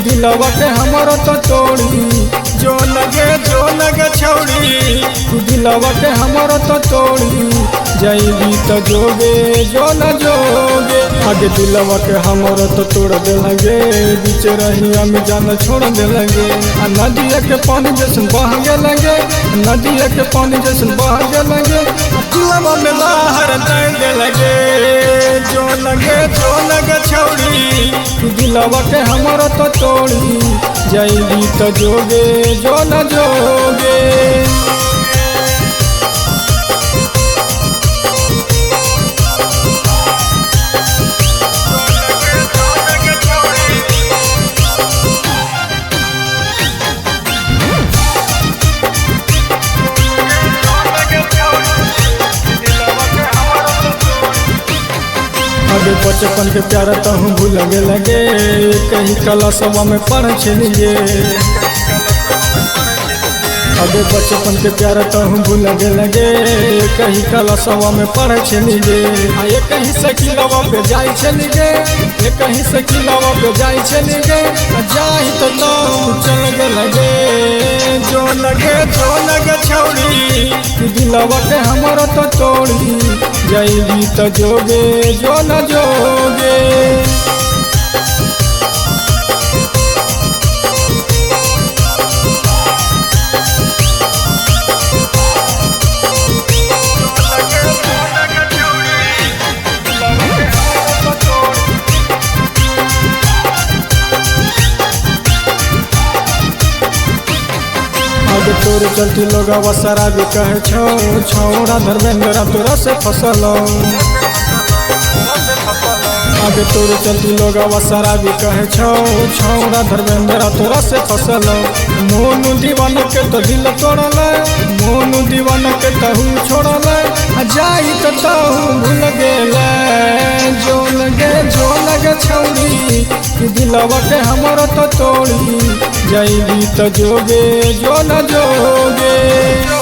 दिलवा के हमारो तो तोड़ी जो लगे छौड़ी दिलवा के हमारो तो तोड़ी जाइबी तो जोगे जो न जोगे आगे दिलवा के हमारो तो तोड़ दे लगे बीच रहिया में जान छोड़ दे लगे नदिया के पानी जैसन बह गे लगे नदिया के पानी जैसन बह गे लगे दिलवा में लहर दे लगे जो लगे छौड़ी दिलवा के हमारो तो तोड़ी जाइबी तो जोगे जो न जोगे। अबे बचपन के प्यार तो हूँ भूल लगे कहीं कलासवा में पढ़ छलिए अबे बचपन के प्यार तो हूँ भूल लगे कहीं कलासवा में पढ़ छलिए ये कहीं से किलवा पे जाई छलिए ये कहीं से किलवा पे जाई छलिए जाई तो चल गे लगे जो लगे छौड़ी दिलवा के हमारा तो तोड़ी जाइबी तो जोगे जो न जोगे। आगे तोरे चलती लोग शराबी कहे छौड़ा धर्मेंद्र तोरा से फसल आगे तोरे चलती लोग शराबी कहे छौड़ा धर्मेंद्र तोरा से फसल मोनू दीवाना के तो दिल तोड़ल मोनू दीवाना के तहू छोड़ल जाई तो तहू भूल गेल जो लगे छौड़ी दिलवा के हमारा तो तोड़ी जाइबी तो जोगे जो न जोगे।